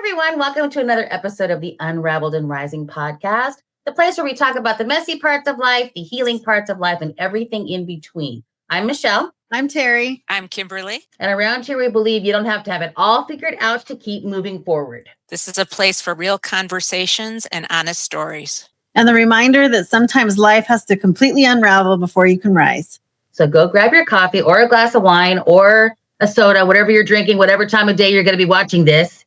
everyone. Welcome to another episode of the Unraveled and Rising podcast, the place where we talk about the messy parts of life, the healing parts of life, and everything in between. I'm Michelle. I'm Terry. I'm Kimberly. And around here, we believe you don't have to have it all figured out to keep moving forward. This is a place for real conversations and honest stories. And the reminder that sometimes life has to completely unravel before you can rise. So go grab your coffee or a glass of wine or a soda, whatever you're drinking, whatever time of day you're going to be watching this.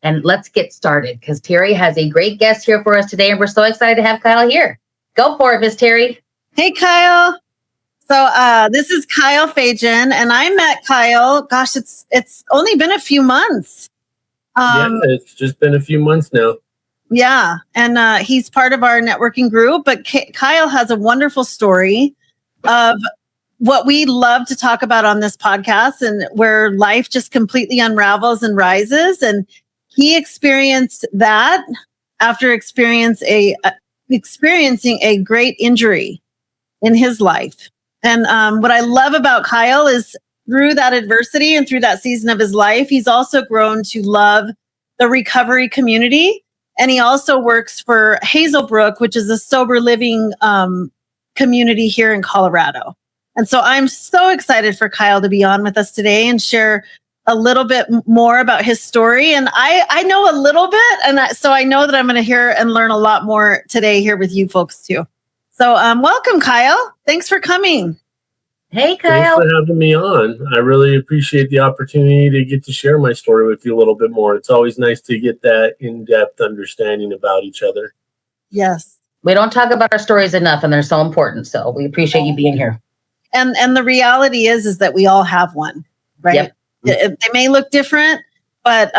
And let's get started because Terry has a great guest here for us today. And we're so excited to have Kyle here. Go for it, Miss Terry. Hey, Kyle. So this is Kyle Fajen, and I met Kyle. Gosh, it's only been a few months. It's just been a few months now. Yeah, and he's part of our networking group. But Kyle has a wonderful story of what we love to talk about on this podcast, and where life just completely unravels and rises. And he experienced that after experiencing a great injury in his life. And what I love about Kyle is through that adversity and through that season of his life, he's also grown to love the recovery community. And he also works for Hazelbrook, which is a sober living community here in Colorado. And so I'm so excited for Kyle to be on with us today and share a little bit more about his story. And I know a little bit, and so I know that I'm going to hear and learn a lot more today here with you folks too. So welcome, Kyle. Thanks for coming. Hey, Kyle. Thanks for having me on. I really appreciate the opportunity to get to share my story with you a little bit more. It's always nice to get that in-depth understanding about each other. Yes. We don't talk about our stories enough, and they're so important. So we appreciate you being here. And the reality is that we all have one, right? Yep. They may look different, but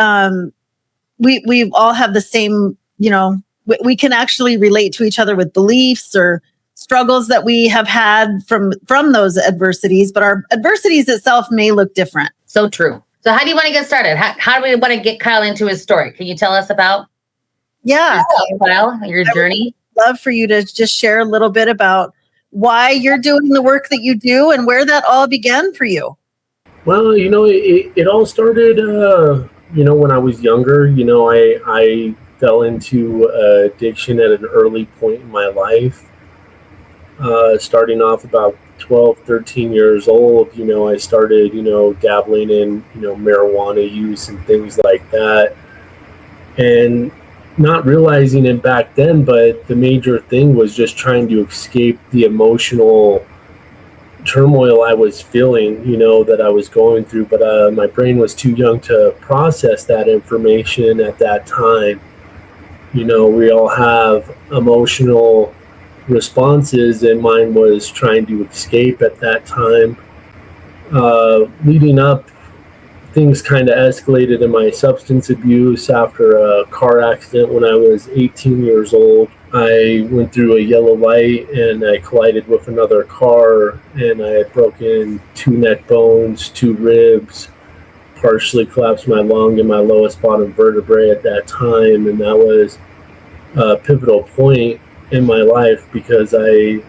we all have the same, we can actually relate to each other with beliefs or struggles that we have had from those adversities, but our adversities itself may look different. So true. So how do you want to get started? How do we want to get Kyle into his story? Can you tell us about Kyle, your journey? I would love for you to just share a little bit about why you're doing the work that you do and where that all began for you. Well, it all started, when I was younger. I fell into addiction at an early point in my life. Starting off about 12, 13 years old, I started, dabbling in, marijuana use and things like that. And not realizing it back then, but the major thing was just trying to escape the emotional turmoil I was feeling, that I was going through. But my brain was too young to process that information at that time. We all have emotional responses, and mine was trying to escape at that time. Leading up, things kind of escalated in my substance abuse after a car accident when I was 18 years old. I went through a yellow light and I collided with another car, and I had broken 2 neck bones, 2 ribs, partially collapsed my lung and my lowest bottom vertebrae at that time. And that was a pivotal point in my life because I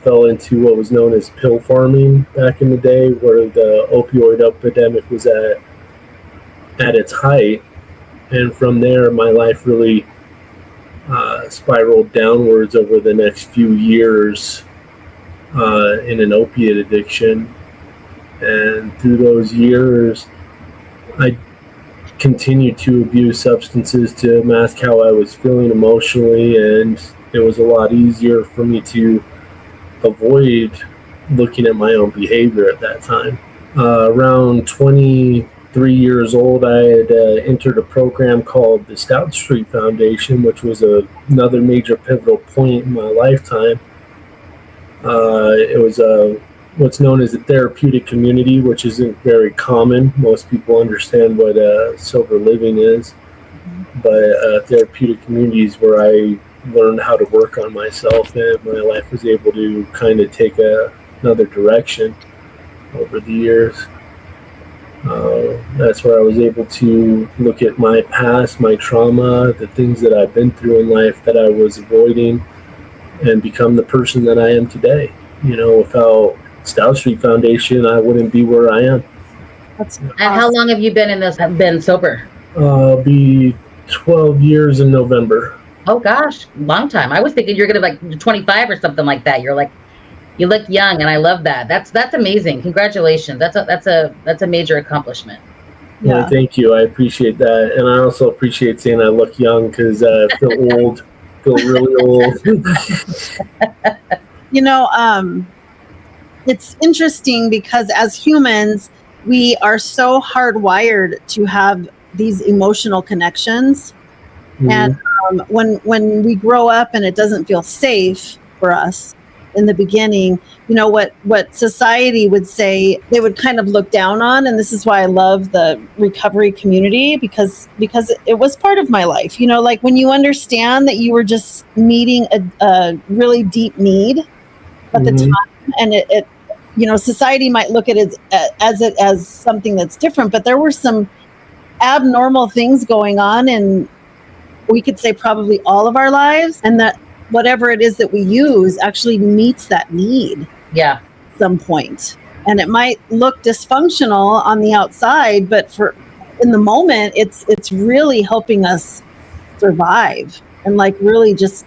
fell into what was known as pill farming back in the day, where the opioid epidemic was at its height. And from there, my life really spiraled downwards over the next few years in an opiate addiction. And through those years, I continued to abuse substances to mask how I was feeling emotionally, and it was a lot easier for me to avoid looking at my own behavior at that time. Around 23 years old, I had entered a program called the Stout Street Foundation, which was another major pivotal point in my lifetime. It was what's known as a therapeutic community, which isn't very common. Most people understand what sober living is, but therapeutic communities where I learned how to work on myself, and my life was able to kind of take another direction over the years. That's where I was able to look at my past, my trauma, the things that I've been through in life that I was avoiding, and become the person that I am today. Without Stout Street Foundation, I wouldn't be where I am. And how long have you been sober? Be 12 years in November. Oh gosh, long time. I was thinking you're gonna like 25 or something like that. You're like, you look young, and I love that. That's amazing. Congratulations. That's a major accomplishment. Yeah. Well, thank you. I appreciate that, and I also appreciate saying I look young because I feel old. Feel really old. You know, it's interesting because as humans, we are so hardwired to have these emotional connections. And when we grow up and it doesn't feel safe for us in the beginning, you know, what society would say, they would kind of look down on. And this is why I love the recovery community, because it was part of my life. You know, like when you understand that you were just meeting a really deep need at the time, and it you know, society might look at it as something that's different, but there were some abnormal things going on, and we could say probably all of our lives, and that whatever it is that we use actually meets that need. Yeah. At some point. And it might look dysfunctional on the outside, but for in the moment, it's really helping us survive and like really just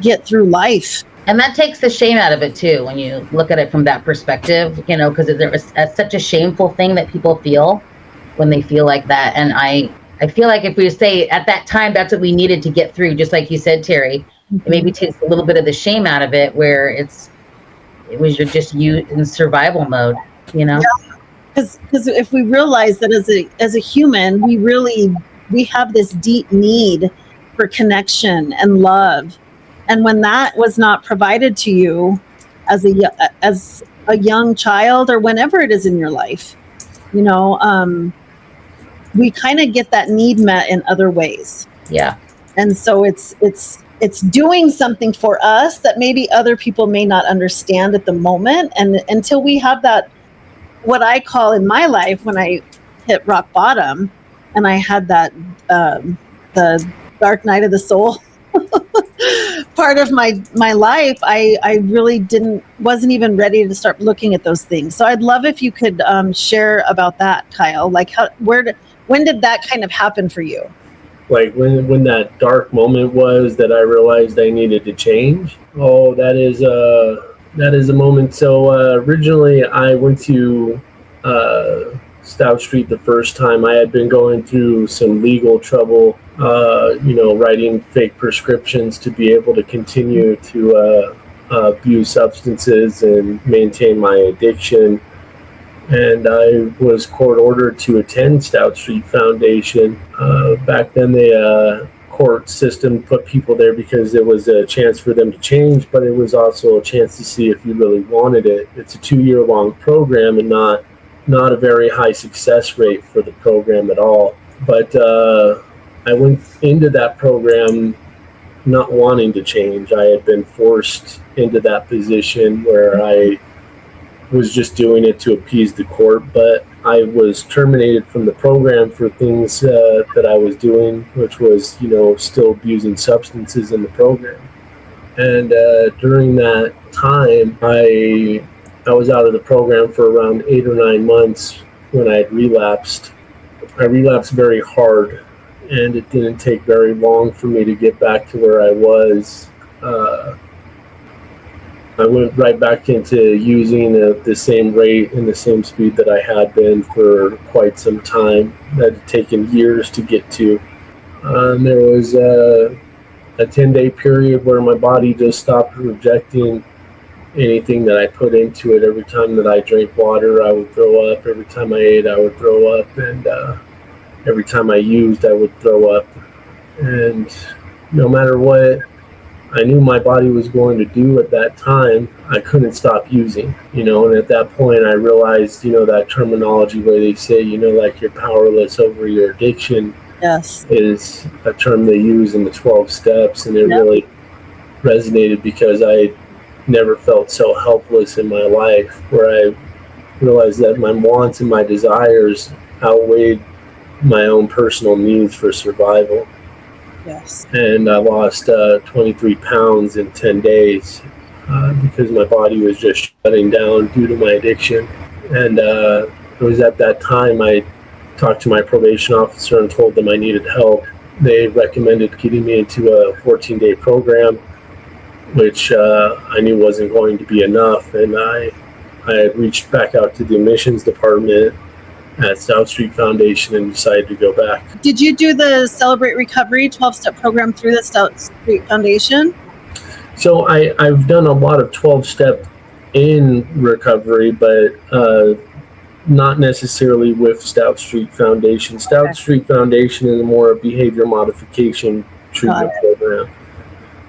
get through life. And that takes the shame out of it too, when you look at it from that perspective, you know, because there was such a shameful thing that people feel when they feel like that. And I feel like if we say at that time, that's what we needed to get through, just like you said, Terry, it maybe takes a little bit of the shame out of it, where it was just you in survival mode, you know? Because if we realize that as a human, we have this deep need for connection and love. And when that was not provided to you as a young child, or whenever it is in your life, you know, we kind of get that need met in other ways. Yeah. And so it's doing something for us that maybe other people may not understand at the moment. And until we have that, what I call in my life, when I hit rock bottom and I had that, the dark night of the soul part of my life, I really wasn't even ready to start looking at those things. So I'd love if you could share about that, Kyle. Like when did that kind of happen for you? Like when that dark moment was that I realized I needed to change. Oh, that is a moment. So originally I went to Stout Street the first time. I had been going through some legal trouble, you know, writing fake prescriptions to be able to continue to abuse substances and maintain my addiction. And I was court ordered to attend Stout Street Foundation. Back then, the court system put people there because it was a chance for them to change, but it was also a chance to see if you really wanted it. It's a 2-year-long program, and not a very high success rate for the program at all. But I went into that program not wanting to change. I had been forced into that position where I was just doing it to appease the court, but I was terminated from the program for things that I was doing, which was, you know, still abusing substances in the program. And during that time, I was out of the program for around 8 or 9 months when I had relapsed. I relapsed very hard, and it didn't take very long for me to get back to where I was. I went right back into using at the same rate and the same speed that I had been for quite some time. That had taken years to get to. There was a 10-day period where my body just stopped rejecting anything that I put into it. Every time that I drank water, I would throw up. Every time I ate, I would throw up. And every time I used, I would throw up. And no matter what I knew my body was going to do at that time, I couldn't stop using, you know. And at that point I realized, you know, that terminology where they say, you know, like you're powerless over your addiction, yes, is a term they use in the 12 steps. And it really resonated because I never felt so helpless in my life, where I realized that my wants and my desires outweighed my own personal needs for survival. Yes. And I lost 23 pounds in 10 days because my body was just shutting down due to my addiction. And it was at that time I talked to my probation officer and told them I needed help. They recommended getting me into a 14-day program, which I knew wasn't going to be enough. And I had reached back out to the admissions department at Stout Street Foundation and decided to go back. Did you do the Celebrate Recovery 12-step program through the Stout Street Foundation? So I've done a lot of 12-step in recovery, but not necessarily with Stout Street Foundation. Stout Street Foundation is more a behavior modification treatment program.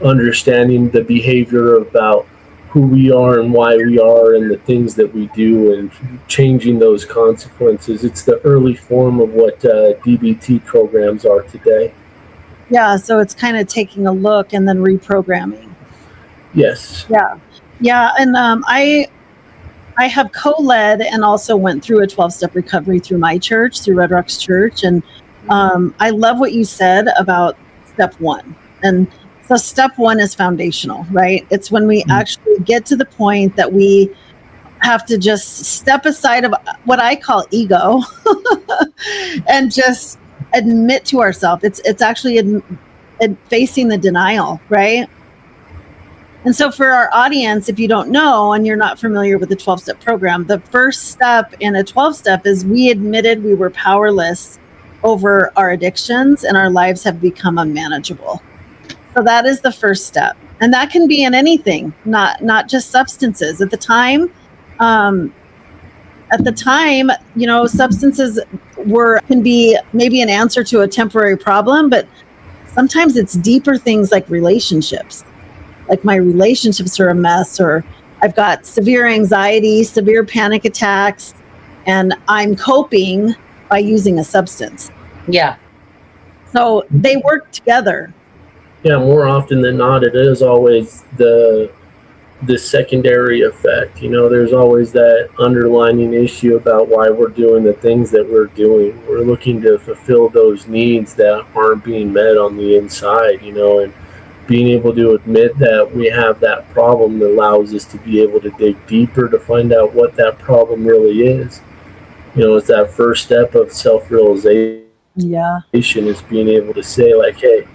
Understanding the behavior about who we are and why we are and the things that we do and changing those consequences. It's the early form of what DBT programs are today. Yeah, so it's kind of taking a look and then reprogramming. Yes. Yeah, and I have co-led and also went through a 12-step recovery through my church, through Red Rocks Church. And I love what you said about step one. And so step one is foundational, right? It's when we actually get to the point that we have to just step aside of what I call ego and just admit to ourselves. It's actually facing the denial, right? And so for our audience, if you don't know and you're not familiar with the 12-step program, the first step in a 12-step is we admitted we were powerless over our addictions and our lives have become unmanageable. So that is the first step. And that can be in anything, not just substances. At the time, substances can be maybe an answer to a temporary problem, but sometimes it's deeper things like relationships. Like my relationships are a mess, or I've got severe anxiety, severe panic attacks, and I'm coping by using a substance. Yeah. So they work together. Yeah, more often than not, it is always the secondary effect. There's always that underlying issue about why we're doing the things that we're doing. We're looking to fulfill those needs that aren't being met on the inside, and being able to admit that we have that problem allows us to be able to dig deeper to find out what that problem really is. It's that first step of self-realization. Yeah. Is being able to say, like, hey,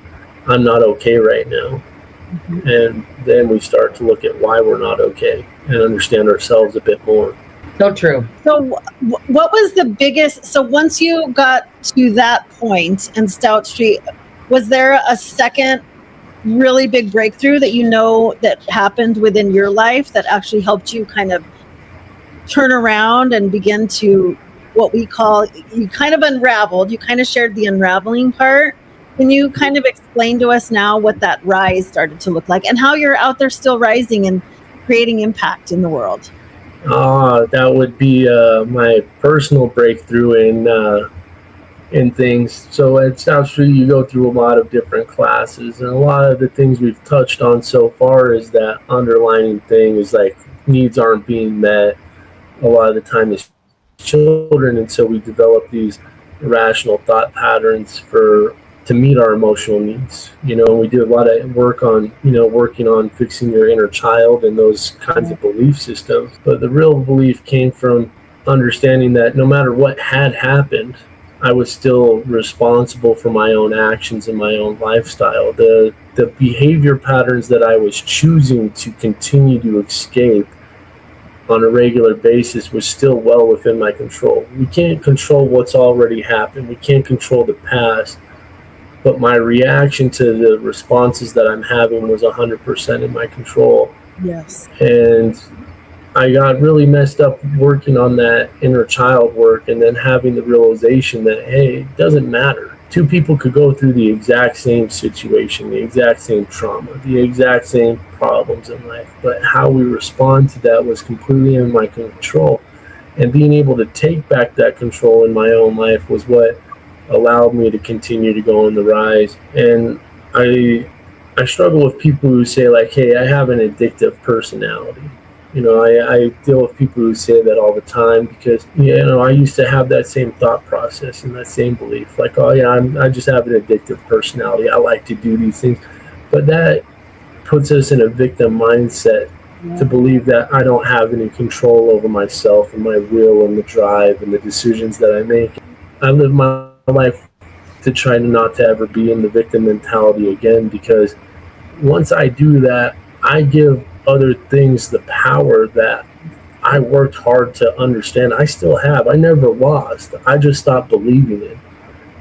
I'm not okay right now. Mm-hmm. And then we start to look at why we're not okay and understand ourselves a bit more. So true. So what was the biggest, so once you got to that point in Stout Street, was there a second really big breakthrough that happened within your life that actually helped you kind of turn around and begin to what we call, you kind of unraveled, you kind of shared the unraveling part. Can you kind of explain to us now what that rise started to look like and how you're out there still rising and creating impact in the world? That would be my personal breakthrough in things. So at Stout Street, you go through a lot of different classes, and a lot of the things we've touched on so far is that underlining thing is like needs aren't being met a lot of the time as children, and so we develop these irrational thought patterns to meet our emotional needs. We do a lot of work on, working on fixing your inner child and those kinds of belief systems. But the real belief came from understanding that no matter what had happened, I was still responsible for my own actions and my own lifestyle. The behavior patterns that I was choosing to continue to escape on a regular basis was still well within my control. We can't control what's already happened. We can't control the past. But my reaction to the responses that I'm having was 100% in my control. Yes. And I got really messed up working on that inner child work and then having the realization that, hey, it doesn't matter. Two people could go through the exact same situation, the exact same trauma, the exact same problems in life. But how we respond to that was completely in my control. And being able to take back that control in my own life was what allowed me to continue to go on the rise. And I struggle with people who say, like, hey, I have an addictive personality. I deal with people who say that all the time because, I used to have that same thought process and that same belief. Like, oh, yeah, I just have an addictive personality. I like to do these things. But that puts us in a victim mindset to believe that I don't have any control over myself and my will and the drive and the decisions that I make. I live my life to try not to ever be in the victim mentality again, because once I do that, I give other things the power that I worked hard to understand. I still have. I never lost. I just stopped believing it.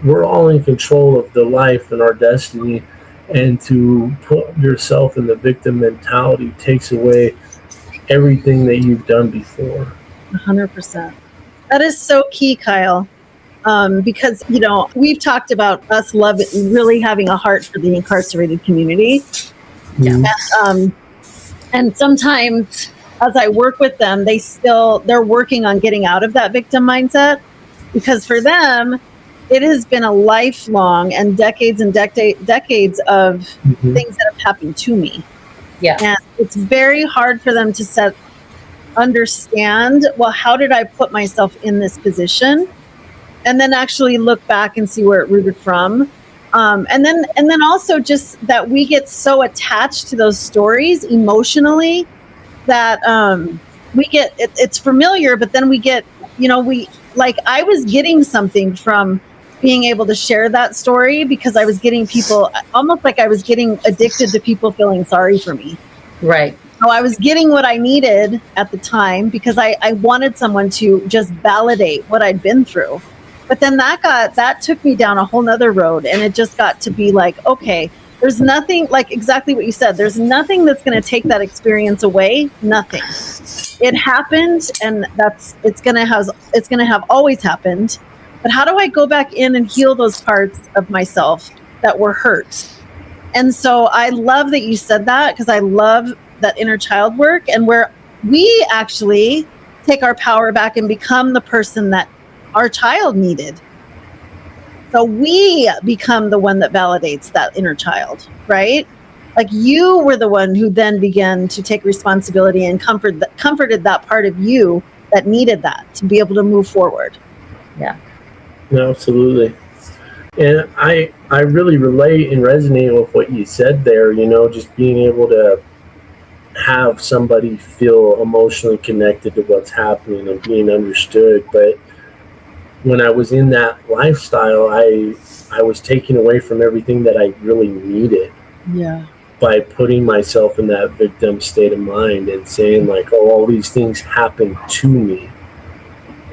We're all in control of the life and our destiny, and to put yourself in the victim mentality takes away everything that you've done before. 100%. That is so key, Kyle. Because, we've talked about us really having a heart for the incarcerated community. Mm-hmm. And sometimes as I work with them, they're working on getting out of that victim mindset, because for them, it has been a lifelong and decades of Mm-hmm. things that have happened to me. Yeah. And it's very hard for them to understand, well, how did I put myself in this position? And then actually look back and see where it rooted from. And then also just that we get so attached to those stories emotionally that we get, it's familiar, but then we get, I was getting something from being able to share that story, because I was getting people, almost like I was getting addicted to people feeling sorry for me. Right. So I was getting what I needed at the time, because I wanted someone to just validate what I'd been through. But then that took me down a whole nother road, and it just got to be like, okay, there's nothing, like exactly what you said, there's nothing that's going to take that experience away. Nothing. It happened, and it's going to have always happened. But how do I go back in and heal those parts of myself that were hurt? And so I love that you said that, because I love that inner child work, and where we actually take our power back and become the person that our child needed. So we become the one that validates that inner child, right? Like you were the one who then began to take responsibility and comforted that part of you that needed that to be able to move forward. Yeah. No, absolutely. And I really relate and resonate with what you said there, just being able to have somebody feel emotionally connected to what's happening and being understood. But when I was in that lifestyle, I was taken away from everything that I really needed. Yeah. By putting myself in that victim state of mind and saying like, oh, all these things happen to me.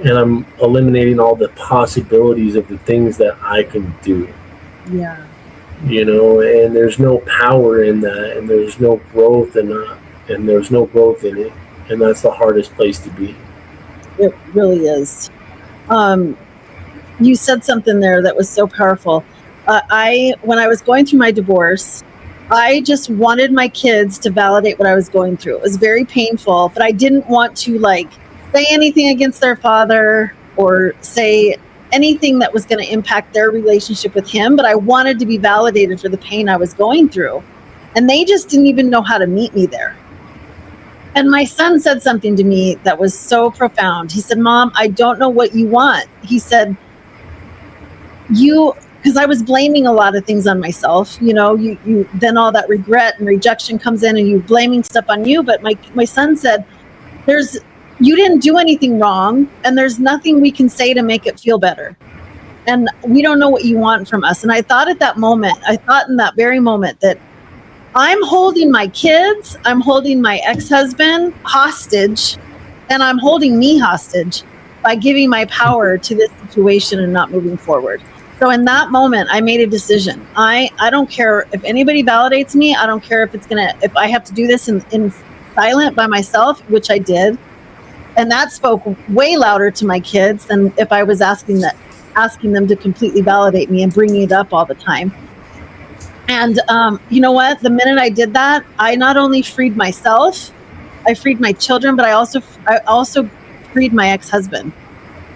And I'm eliminating all the possibilities of the things that I can do. Yeah. And there's no power in that, and there's no growth in that, and there's no growth in it. And that's the hardest place to be. It really is. You said something there that was so powerful. When I was going through my divorce, I just wanted my kids to validate what I was going through. It was very painful, but I didn't want to say anything against their father or say anything that was going to impact their relationship with him, but I wanted to be validated for the pain I was going through. And they just didn't even know how to meet me there. And my son said something to me that was so profound. He said, Mom, I don't know what you want. He said, because I was blaming a lot of things on myself, you then all that regret and rejection comes in and you blaming stuff on you. But my son said, you didn't do anything wrong, and there's nothing we can say to make it feel better. And we don't know what you want from us. And I thought in that very moment that I'm holding my kids, I'm holding my ex-husband hostage, and I'm holding me hostage by giving my power to this situation and not moving forward. So in that moment, I made a decision. I don't care if anybody validates me. I don't care if I have to do this in silent by myself, which I did. And that spoke way louder to my kids than if I was asking them to completely validate me and bringing it up all the time. And you know what? The minute I did that, I not only freed myself, I freed my children, but I also freed my ex-husband.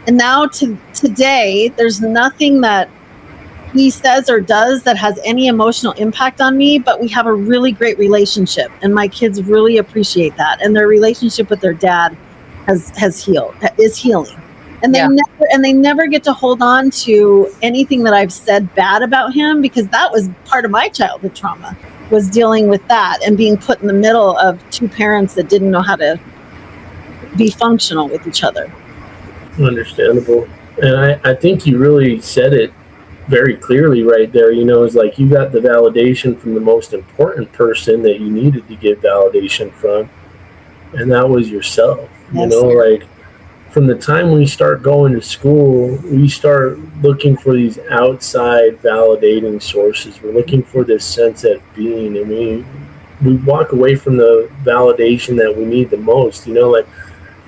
And now today, there's nothing that he says or does that has any emotional impact on me, but we have a really great relationship, and my kids really appreciate that. And their relationship with their dad is healing. And they never get to hold on to anything that I've said bad about him, because that was part of my childhood trauma, was dealing with that and being put in the middle of two parents that didn't know how to be functional with each other. Understandable. And I think you really said it very clearly right there. It's like you got the validation from the most important person that you needed to get validation from, and that was yourself. Yes. Like from the time we start going to school, we start looking for these outside validating sources. We're looking for this sense of being, and we walk away from the validation that we need the most. Like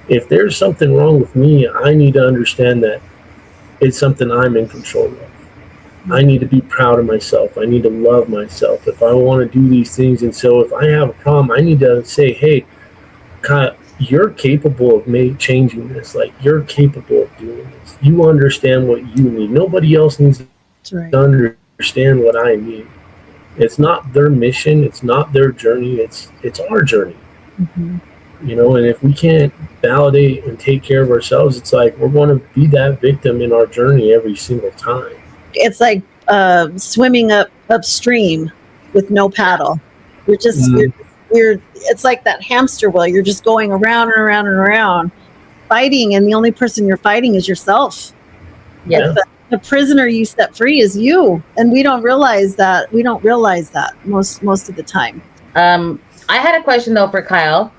if there's something wrong with me, I need to understand that it's something I'm in control of. I need to be proud of myself. I need to love myself if I want to do these things. And so if I have a problem, I need to say, hey, Kyle, you're capable of changing this. Like, you're capable of doing this. You understand what you need. Nobody else needs to understand what I need. It's not their mission. It's not their journey. It's our journey. Mm-hmm. And if we can't validate and take care of ourselves, it's like we're going to be that victim in our journey every single time. It's like swimming upstream with no paddle. You're just you're it's like that hamster wheel. You're just going around and around and around, fighting, and the only person you're fighting is yourself. Yeah. The prisoner you set free is you, and we don't realize that. We don't realize that most of the time. I had a question though for Kyle.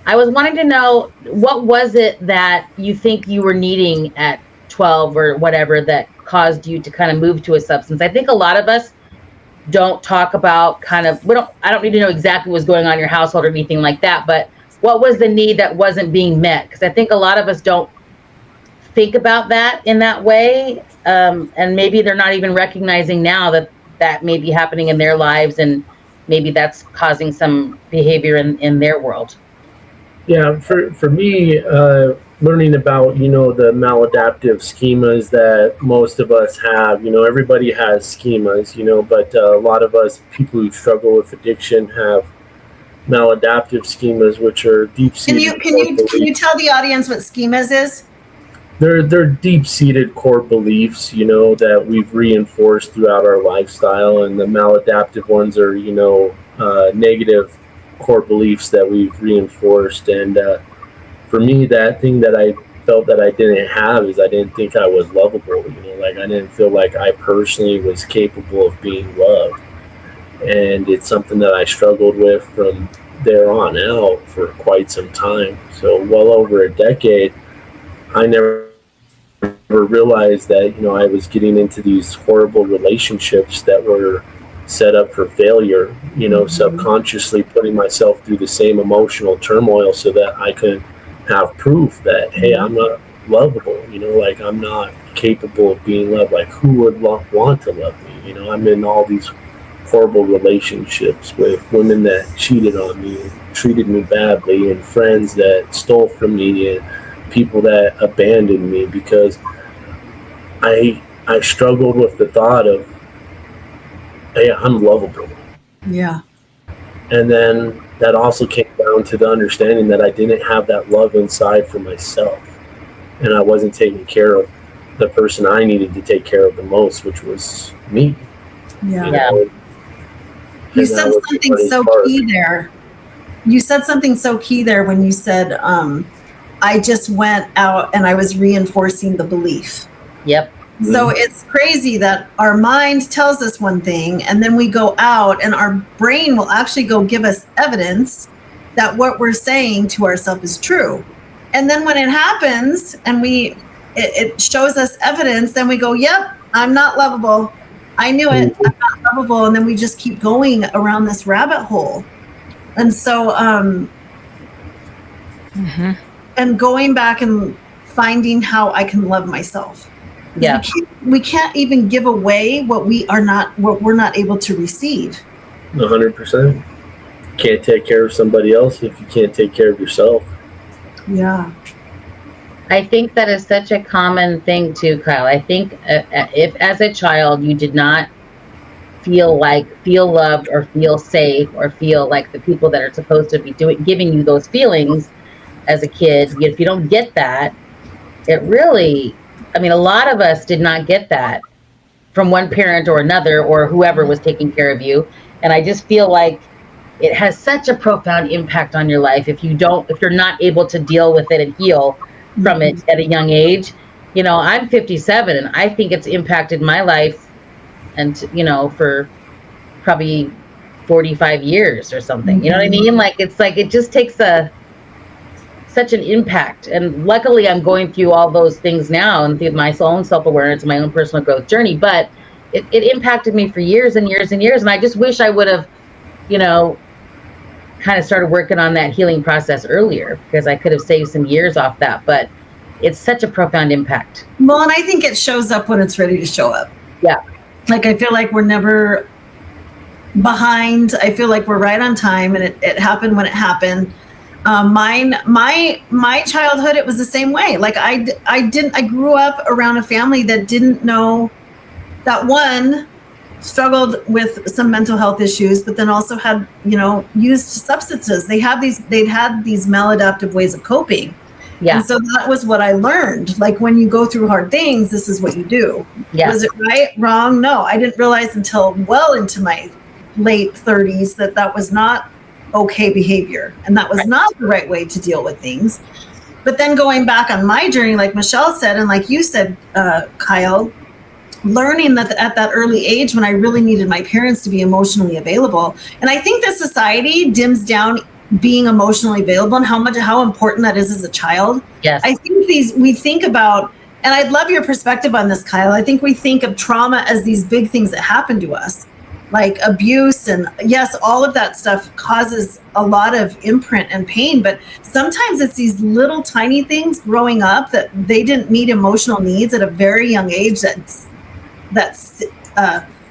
I was wanting to know, what was it that you think you were needing at 12 or whatever that caused you to kind of move to a substance? I think a lot of us don't talk about I don't need to know exactly what's going on in your household or anything like that, but what was the need that wasn't being met? Because I think a lot of us don't think about that in that way. And maybe they're not even recognizing now that may be happening in their lives, and maybe that's causing some behavior in their world. Yeah, for me, learning about, the maladaptive schemas that most of us have, everybody has schemas, but a lot of us, people who struggle with addiction, have maladaptive schemas, which are deep-seated. Can you tell the audience what schemas is? They're deep-seated core beliefs, that we've reinforced throughout our lifestyle, and the maladaptive ones are, negative core beliefs that we've reinforced. And for me, that thing that I felt that I didn't have is I didn't think I was lovable. Like I didn't feel like I personally was capable of being loved, and it's something that I struggled with from there on out for quite some time. So well over a decade, I never realized that I was getting into these horrible relationships that were set up for failure, subconsciously putting myself through the same emotional turmoil so that I could have proof that, hey, I'm not lovable, like I'm not capable of being loved. Like, who would want to love me? I'm in all these horrible relationships with women that cheated on me, treated me badly, and friends that stole from me, and people that abandoned me because I struggled with the thought of, hey, I'm lovable. Yeah. And then that also came down to the understanding that I didn't have that love inside for myself. And I wasn't taking care of the person I needed to take care of the most, which was me. Yeah. You said something so key there. You said something so key there when you said, I just went out and I was reinforcing the belief. Yep. So it's crazy that our mind tells us one thing, and then we go out and our brain will actually go give us evidence that what we're saying to ourselves is true. And then when it happens and it shows us evidence, then we go, yep, I'm not lovable. I knew it. I'm not lovable. And then we just keep going around this rabbit hole. And so, and going back and finding how I can love myself. Yeah. We can't even give away what we're not able to receive. 100%. Can't take care of somebody else if you can't take care of yourself. Yeah. I think that is such a common thing too, Kyle. I think if as a child you did not feel loved or feel safe or feel like the people that are supposed to be giving you those feelings as a kid, if you don't get that, it really, I mean, a lot of us did not get that from one parent or another or whoever was taking care of you. And I just feel like it has such a profound impact on your life if you're not able to deal with it and heal from it at a young age. you know, I'm 57 and I think it's impacted my life and, you know, for probably 45 years or something. You know what I mean? Like, it's like, it just takes such an impact. And luckily I'm going through all those things now and through my own self-awareness and my own personal growth journey. But it impacted me for years and years and years. And I just wish I would have, you know, kind of started working on that healing process earlier, because I could have saved some years off that. But it's such a profound impact. Well, and I think it shows up when it's ready to show up. Yeah. Like, I feel like we're never behind. I feel like we're right on time, and it happened when it happened. My childhood, it was the same way. Like, I grew up around a family that didn't know that, one, struggled with some mental health issues, but then also had, you know, used substances. They'd had these maladaptive ways of coping. Yeah. And so that was what I learned. Like, when you go through hard things, this is what you do. Yeah. Was it right? Wrong? No, I didn't realize until well into my late 30s that was not okay behavior, and that was not the right way to deal with things. But then going back on my journey, like Michelle said, and like you said, Kyle, learning that at that early age when I really needed my parents to be emotionally available. And I think the society dims down being emotionally available and how important that is as a child. Yes. I think we think about, and I'd love your perspective on this, Kyle. I think we think of trauma as these big things that happen to us, like abuse, and yes, all of that stuff causes a lot of imprint and pain, but sometimes it's these little tiny things growing up that they didn't meet emotional needs at a very young age that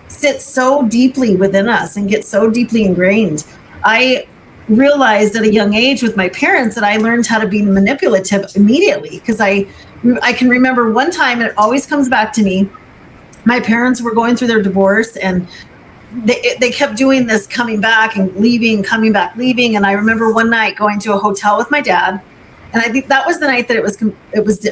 sits so deeply within us and gets so deeply ingrained. I realized at a young age with my parents that I learned how to be manipulative immediately, because I can remember one time, and it always comes back to me. My parents were going through their divorce, and they kept doing this, coming back and leaving, coming back, leaving. And I remember one night going to a hotel with my dad, and I think that was the night that it was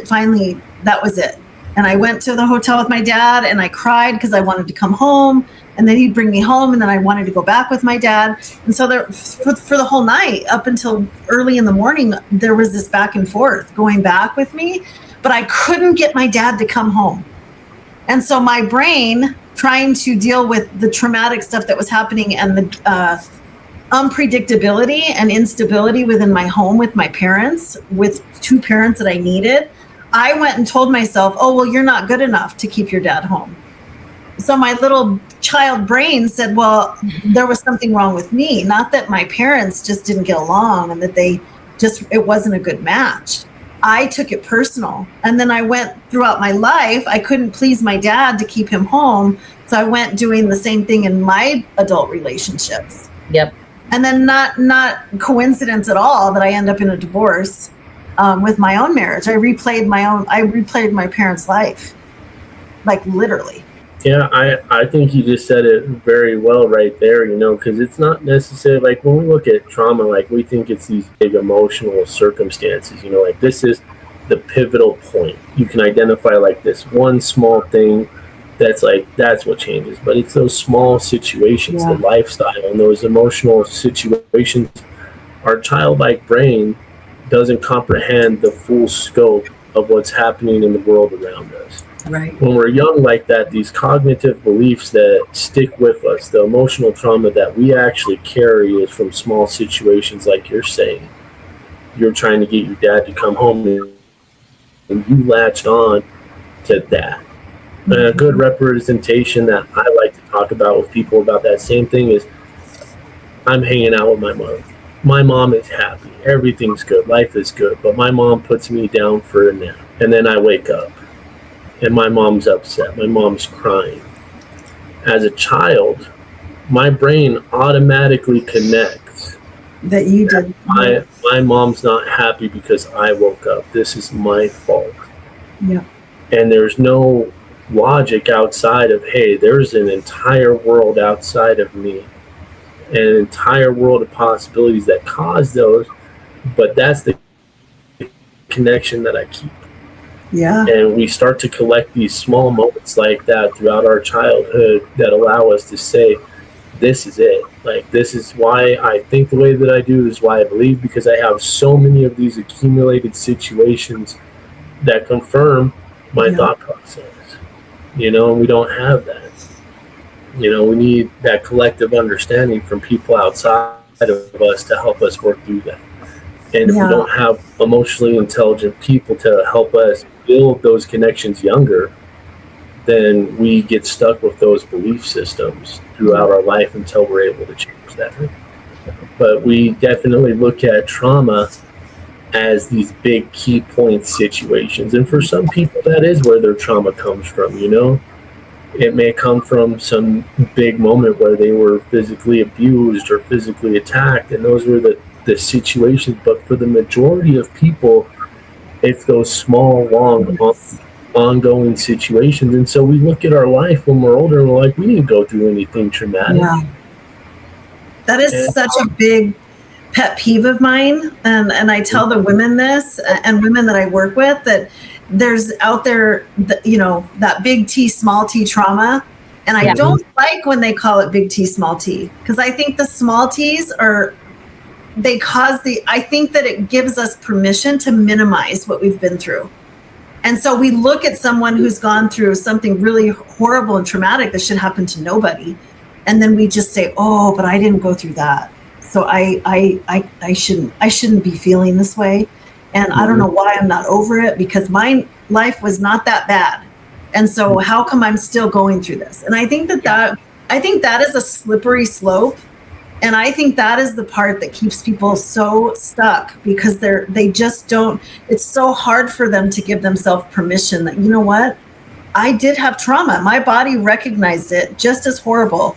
finally, that was it. And I went to the hotel with my dad, and I cried because I wanted to come home, and then he'd bring me home, and then I wanted to go back with my dad. And so for the whole night up until early in the morning, there was this back and forth going back with me, but I couldn't get my dad to come home. And so my brain, trying to deal with the traumatic stuff that was happening and the unpredictability and instability within my home with my parents, with two parents that I needed, I went and told myself, oh, well, you're not good enough to keep your dad home. So my little child brain said, well, there was something wrong with me, not that my parents just didn't get along and that it wasn't a good match. I took it personal. And then I went throughout my life, I couldn't please my dad to keep him home. So I went doing the same thing in my adult relationships. Yep. And then not coincidence at all that I end up in a divorce with my own marriage. I replayed my parents' life, like literally. Yeah, I think you just said it very well right there, you know, because it's not necessarily like when we look at trauma, like we think it's these big emotional circumstances, you know, like this is the pivotal point. You can identify like this one small thing that's what changes, but it's those small situations, the lifestyle and those emotional situations. Our childlike brain doesn't comprehend the full scope of what's happening in the world around us. Right. When we're young like that, these cognitive beliefs that stick with us, the emotional trauma that we actually carry is from small situations like you're saying. You're trying to get your dad to come home and you latched on to that. And a good representation that I like to talk about with people about that same thing is I'm hanging out with my mom. My mom is happy. Everything's good. Life is good. But my mom puts me down for a nap. And then I wake up. And my mom's upset. My mom's crying. As a child, my brain automatically connects that you did. My mom's not happy because I woke up. This is my fault. Yeah. And there's no logic outside of, hey, there's an entire world outside of me, an entire world of possibilities that cause those, but that's the connection that I keep. Yeah. And we start to collect these small moments like that throughout our childhood that allow us to say, this is it. Like, this is why I think the way that I do, is why I believe, because I have so many of these accumulated situations that confirm my thought process, and we don't have that. We need that collective understanding from people outside of us to help us work through that. And if we don't have emotionally intelligent people to help us build those connections younger, then we get stuck with those belief systems throughout our life until we're able to change that. But we definitely look at trauma as these big key point situations. And for some people, that is where their trauma comes from, It may come from some big moment where they were physically abused or physically attacked, and those were the situations. But for the majority of people, it's those small, long, ongoing situations. And so we look at our life when we're older and we're like, we didn't go through anything traumatic. Yeah. That is such a big pet peeve of mine. And I tell the women this, and women that I work with, that there's out there, that big T, small t trauma. And I don't like when they call it big T, small t, because I think the small t's I think that it gives us permission to minimize what we've been through. And so we look at someone who's gone through something really horrible and traumatic that should happen to nobody. And then we just say, oh, but I didn't go through that. So I shouldn't be feeling this way. And I don't know why I'm not over it, because my life was not that bad. And so how come I'm still going through this? And I think that is a slippery slope. And I think that is the part that keeps people so stuck, because they just don't, it's so hard for them to give themselves permission that, you know what, I did have trauma. My body recognized it just as horrible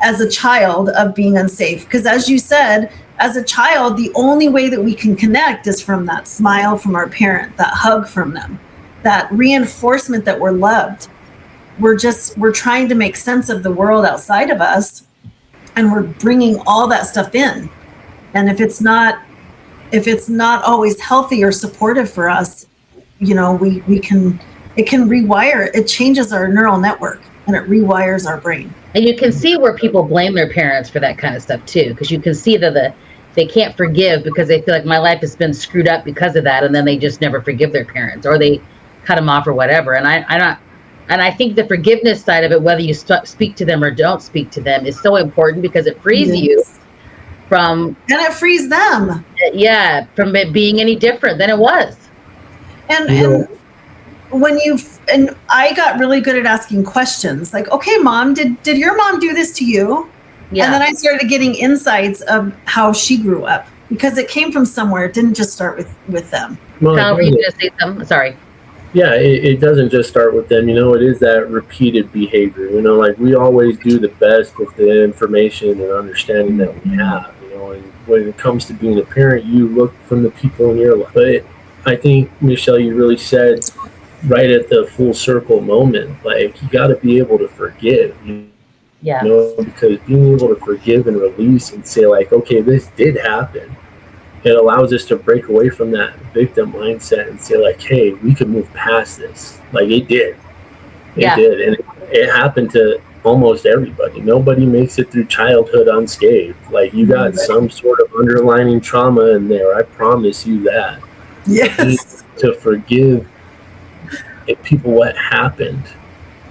as a child of being unsafe. Because as you said, as a child, the only way that we can connect is from that smile from our parent, that hug from them, that reinforcement that we're loved. We're trying to make sense of the world outside of us. And we're bringing all that stuff in. And if it's not always healthy or supportive for us, it can rewire, it changes our neural network and it rewires our brain. And you can see where people blame their parents for that kind of stuff too, because you can see that they can't forgive because they feel like my life has been screwed up because of that, and then they just never forgive their parents, or they cut them off or whatever. And I think the forgiveness side of it, whether you speak to them or don't speak to them, is so important, because it frees you from... And it frees them. Yeah, from it being any different than it was. And and I got really good at asking questions. Like, okay, Mom, did your mom do this to you? Yeah. And then I started getting insights of how she grew up, because it came from somewhere. It didn't just start with them. Kyle, were you going to say something? Sorry. Yeah, it doesn't just start with them. It is that repeated behavior. Like, we always do the best with the information and understanding that we have. And when it comes to being a parent, you look from the people in your life. But I think, Michelle, you really said right at the full circle moment, like, you got to be able to forgive. Because being able to forgive and release and say, like, okay, this did happen. It allows us to break away from that victim mindset and say, like, hey, we can move past this. Like, it did. It did. And it happened to almost everybody. Nobody makes it through childhood unscathed. Like, you got some sort of underlying trauma in there. I promise you that. Yes. To forgive people what happened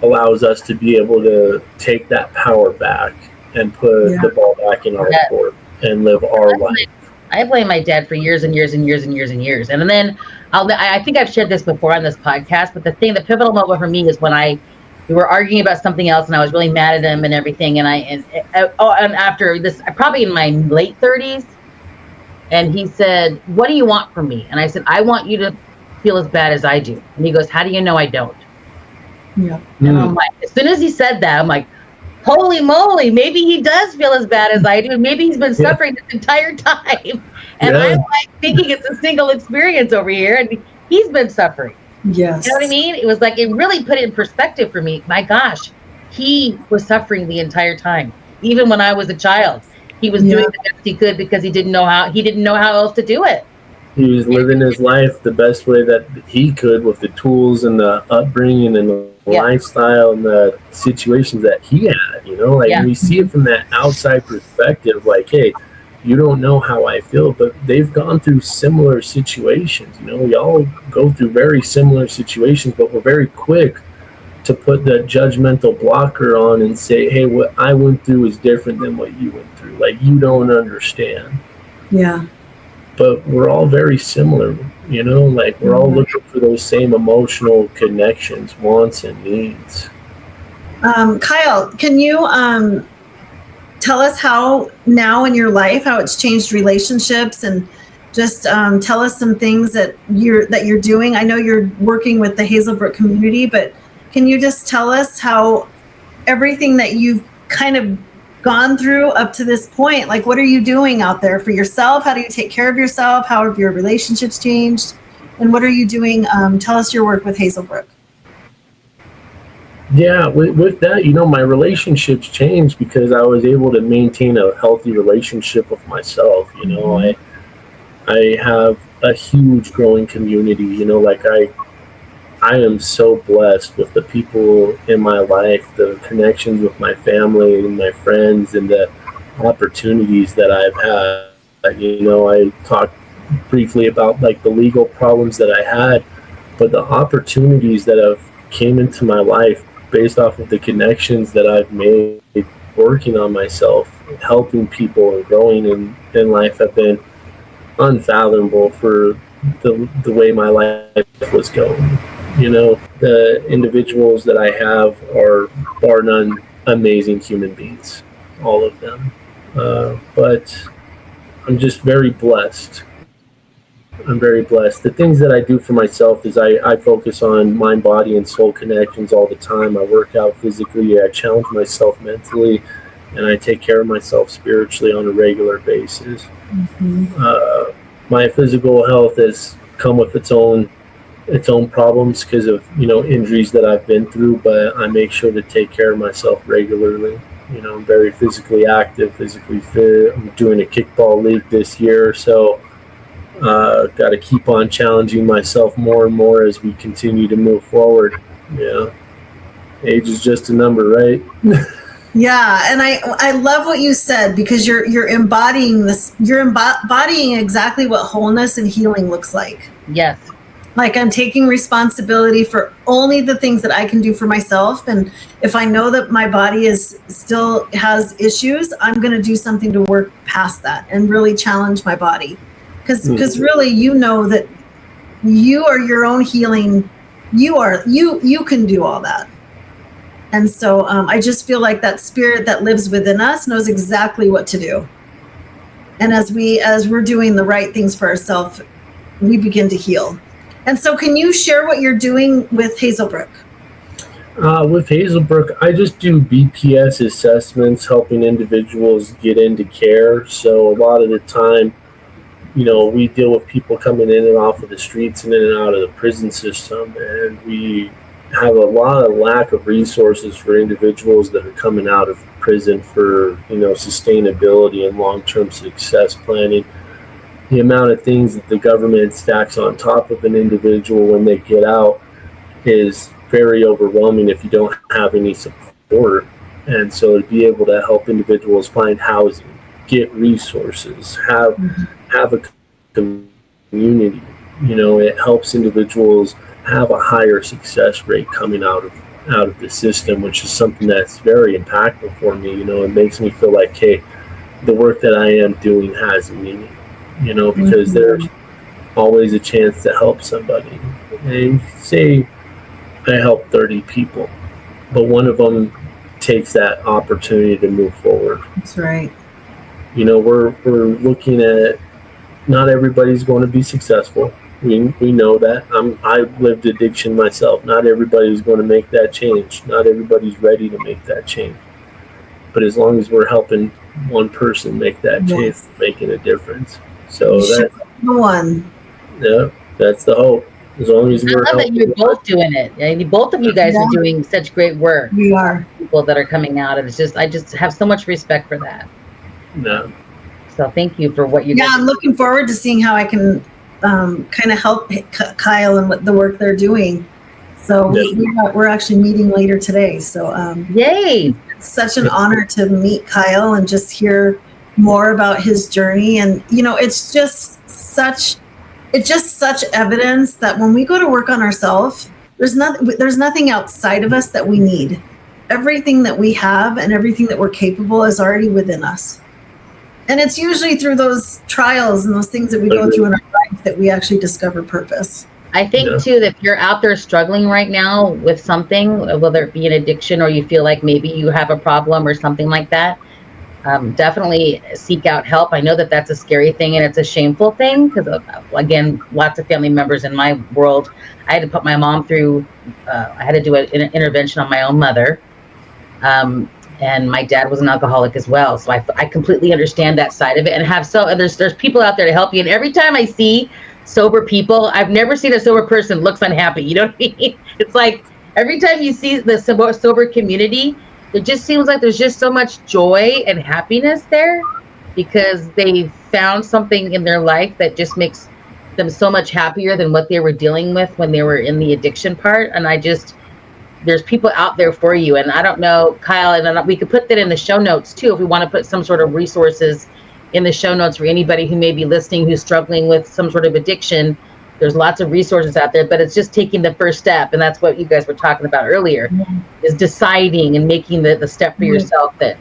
allows us to be able to take that power back and put the ball back in our court and live our life. I blame my dad for years and years and years and years and years. And then I think I've shared this before on this podcast, but the pivotal moment for me is when we were arguing about something else and I was really mad at him and everything. And after this, probably in my late 30s, and he said, "What do you want from me?" And I said, "I want you to feel as bad as I do." And he goes, "How do you know I don't?" Yeah. And I'm like, as soon as he said that, I'm like, holy moly, maybe he does feel as bad as I do. Maybe he's been suffering this entire time. And I'm like thinking it's a single experience over here, and he's been suffering. Yes. You know what I mean? It was like, it really put it in perspective for me. My gosh, he was suffering the entire time. Even when I was a child, he was doing the best he could because he didn't know how else to do it. He was living his life the best way that he could with the tools and the upbringing and the lifestyle and the situations that he had, we see it from that outside perspective, like, hey, You don't know how I feel, but they've gone through similar situations. We all go through very similar situations, but we're very quick to put that judgmental blocker on and say, hey, what I went through is different than what you went through. Like, you don't understand. Yeah. But we're all very similar, like we're all looking for those same emotional connections, wants, and needs. Kyle, can you tell us how now in your life, how it's changed relationships, and just tell us some things that you're doing? I know you're working with the Hazelbrook community, but can you just tell us how everything that you've kind of gone through up to this point, like what are you doing out there for yourself? How do you take care of yourself? How have your relationships changed? And what are you doing? Tell us your work with Hazelbrook. Yeah, with that, my relationships changed because I was able to maintain a healthy relationship with myself. I have a huge growing community. Like I am so blessed with the people in my life, the connections with my family and my friends, and the opportunities that I've had. I talked briefly about like the legal problems that I had, but the opportunities that have came into my life based off of the connections that I've made working on myself, helping people and growing in life have been unfathomable for the way my life was going. The individuals that I have are bar none amazing human beings, all of them. But I'm just very blessed. I'm very blessed. The things that I do for myself is I focus on mind, body, and soul connections all the time. I work out physically, I challenge myself mentally, and I take care of myself spiritually on a regular basis. My physical health has come with its own problems because of injuries that I've been through, but I make sure to take care of myself regularly. I'm very physically active, physically fit. I'm doing a kickball league this year, so got to keep on challenging myself more and more as we continue to move forward. Age is just a number, right? Yeah, and I love what you said, because you're embodying this. You're embodying exactly what wholeness and healing looks like. Yes. Like, I'm taking responsibility for only the things that I can do for myself. And if I know that my body still has issues, I'm going to do something to work past that and really challenge my body. Because really, that you are your own healing. You can do all that. And so I just feel like that spirit that lives within us knows exactly what to do. And as we're doing the right things for ourselves, we begin to heal. And so can you share what you're doing with Hazelbrook? With Hazelbrook, I just do BPS assessments, helping individuals get into care. So a lot of the time, we deal with people coming in and off of the streets and in and out of the prison system, and we have a lot of lack of resources for individuals that are coming out of prison for, sustainability and long-term success planning. The amount of things that the government stacks on top of an individual when they get out is very overwhelming if you don't have any support. And so to be able to help individuals find housing, get resources, have a community, it helps individuals have a higher success rate coming out of the system, which is something that's very impactful for me. It makes me feel like, hey, the work that I am doing has a meaning, because there's always a chance to help somebody. And say I help 30 people, but one of them takes that opportunity to move forward. That's right. We're looking at, not everybody's going to be successful. We know that. I've lived addiction myself. Not everybody's going to make that change. Not everybody's ready to make that change. But as long as we're helping one person make that change, making a difference. So that's the one. Yeah, that's the hope. As long as we're I love that you're both doing it. I mean, both of you guys are doing such great work. We are. People that are coming out, and I just have so much respect for that. Yeah. So thank you for what you guys. Yeah, I'm looking forward to seeing how I can kind of help Kyle and what the work they're doing. So we're actually meeting later today. So yay! It's such an honor to meet Kyle and just hear more about his journey. And, it's just such evidence that when we go to work on ourselves, there's nothing outside of us that we need. Everything that we have and everything that we're capable is already within us. And it's usually through those trials and those things that we go through in our life that we actually discover purpose. I think too, that if you're out there struggling right now with something, whether it be an addiction or you feel like maybe you have a problem or something like that, definitely seek out help. I know that that's a scary thing and it's a shameful thing because, again, lots of family members in my world, I had to put my mom through, I had to do an intervention on my own mother. And my dad was an alcoholic as well. So I completely understand that side of it and there's people out there to help you. And every time I see sober people, I've never seen a sober person looks unhappy. You know what I mean? It's like every time you see the sober community, it just seems like there's just so much joy and happiness there because they found something in their life that just makes them so much happier than what they were dealing with when they were in the addiction part. And there's people out there for you. And I don't know, Kyle, and we could put that in the show notes too, if we want to put some sort of resources in the show notes for anybody who may be listening, who's struggling with some sort of addiction. There's lots of resources out there, but it's just taking the first step. And that's what you guys were talking about earlier, is deciding and making the step for yourself that.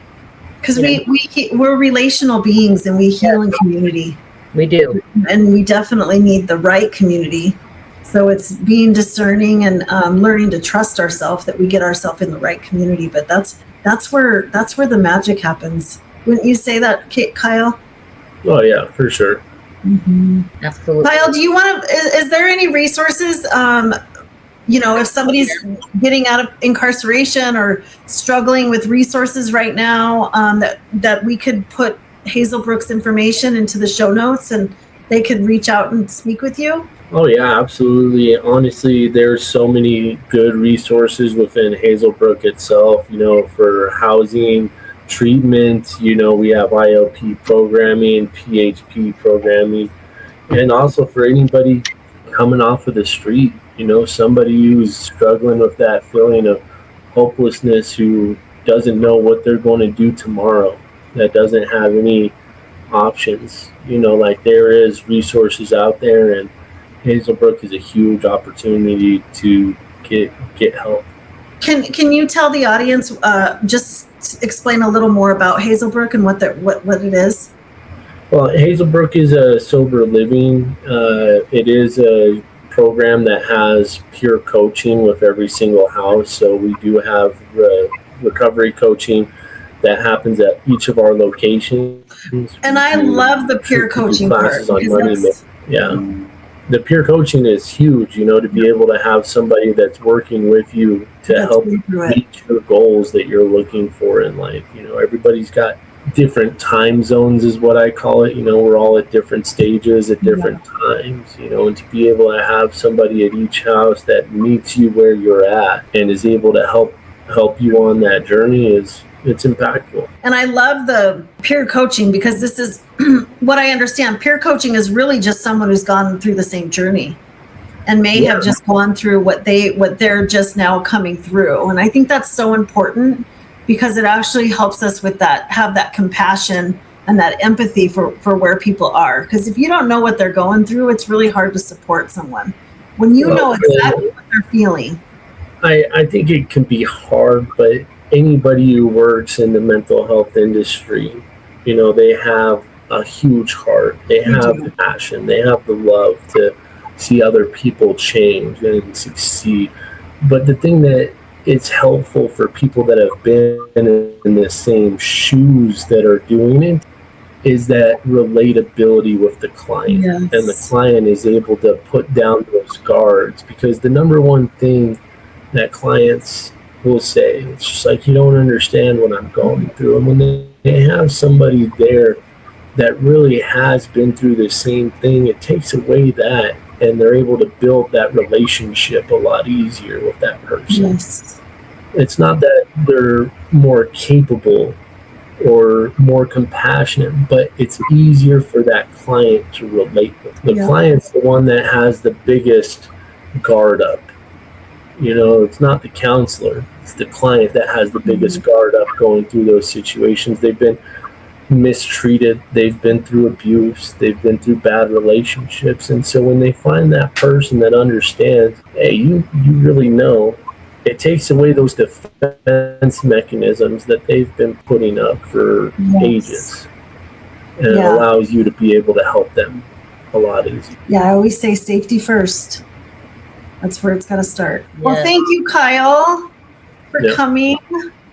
Because we're relational beings and we heal in community. We do. And we definitely need the right community. So it's being discerning and learning to trust ourselves that we get ourselves in the right community. But that's where the magic happens. Wouldn't you say that, Kyle? Oh yeah, for sure. Mm-hmm. Absolutely. Kyle, do you want to? Is there any resources? If somebody's getting out of incarceration or struggling with resources right now, that we could put Hazelbrook's information into the show notes and they could reach out and speak with you. Oh yeah, absolutely. Honestly, there's so many good resources within Hazelbrook itself, for housing, treatment, we have IOP programming, PHP programming, and also for anybody coming off of the street, somebody who's struggling with that feeling of hopelessness, who doesn't know what they're going to do tomorrow, that doesn't have any options, like there is resources out there, and Hazelbrook is a huge opportunity to get help. Can you tell the audience, just explain a little more about Hazelbrook and what it is? Well, Hazelbrook is a sober living. It is a program that has peer coaching with every single house. So we do have recovery coaching that happens at each of our locations. And I love the peer coaching part. On money. Yeah. The peer coaching is huge, to be able to have somebody that's working with you to help reach your goals that you're looking for in life. Everybody's got different time zones is what I call it. We're all at different stages at different times, and to be able to have somebody at each house that meets you where you're at and is able to help you on that journey it's impactful. And I love the peer coaching because this is what I understand. Peer coaching is really just someone who's gone through the same journey and may have just gone through what they're just now coming through. And I think that's so important because it actually helps us with have that compassion and that empathy for where people are. Because if you don't know what they're going through, it's really hard to support someone when you know exactly what they're feeling. I think it can be hard, but anybody who works in the mental health industry, they have a huge heart. They have the passion. They have the love to see other people change and succeed. But the thing that it's helpful for people that have been in the same shoes that are doing it is that relatability with the client. Yes. And the client is able to put down those guards, because the number one thing that clients will say, it's just like, you don't understand what I'm going through. And when they have somebody there that really has been through the same thing, it takes away that, and they're able to build that relationship a lot easier with that person. Yes. It's not that they're more capable or more compassionate, but it's easier for that client to relate with. The client's the one that has the biggest guard up. It's not the counselor, it's the client that has the biggest guard up going through those situations. They've been mistreated, they've been through abuse, they've been through bad relationships, and so when they find that person that understands, hey, you really know, it takes away those defense mechanisms that they've been putting up for ages, and it allows you to be able to help them a lot easier. Yeah, I always say safety first. That's where it's got to start. Well, thank you, Kyle, for coming.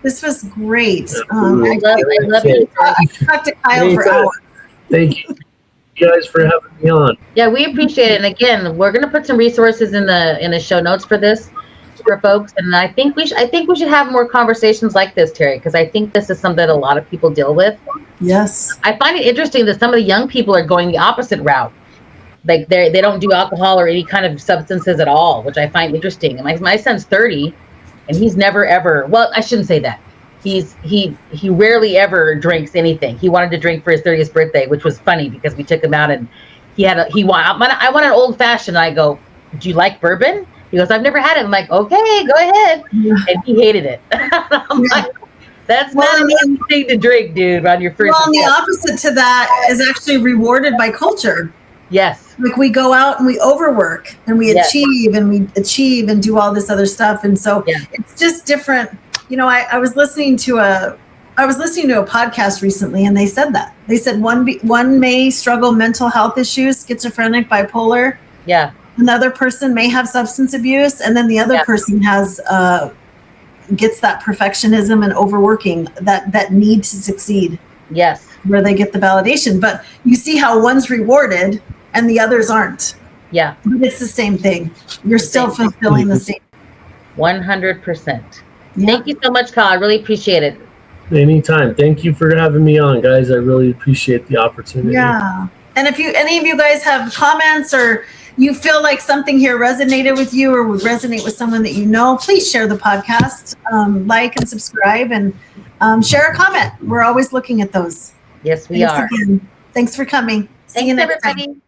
This was great. I love you. I talked to Kyle for hours. Thank you guys for having me on. Yeah, we appreciate it. And again, we're going to put some resources in the show notes for this for folks. And I think we should have more conversations like this, Terry, because I think this is something that a lot of people deal with. Yes. I find it interesting that some of the young people are going the opposite route. Like they don't do alcohol or any kind of substances at all, which I find interesting. And my son's 30. And he's never ever, well, I shouldn't say that. He rarely ever drinks anything. He wanted to drink for his 30th birthday, which was funny because we took him out and I want an old fashioned. I go, do you like bourbon? He goes, I've never had it. I'm like, okay, go ahead. And he hated it. I'm like, that's not an easy thing to drink, dude, on your first. Well, and the opposite to that is actually rewarded by culture. Yes. Like we go out and we overwork and we achieve and do all this other stuff. And so it's just different. You know, I was listening to a podcast recently and they said that. They said one may struggle mental health issues, schizophrenic, bipolar. Yeah. Another person may have substance abuse, and then the other person has gets that perfectionism and overworking, that need to succeed. Yes. Where they get the validation. But you see how one's rewarded and the others aren't. Yeah. But it's the same thing. You're still fulfilling the same. 100%. Yeah. Thank you so much, Kyle. I really appreciate it. Anytime. Thank you for having me on, guys. I really appreciate the opportunity. Yeah. And if any of you guys have comments or you feel like something here resonated with you or would resonate with someone that you know, please share the podcast, like and subscribe, and share a comment. We're always looking at those. Yes, we are. Again. Thanks for coming. See you next time.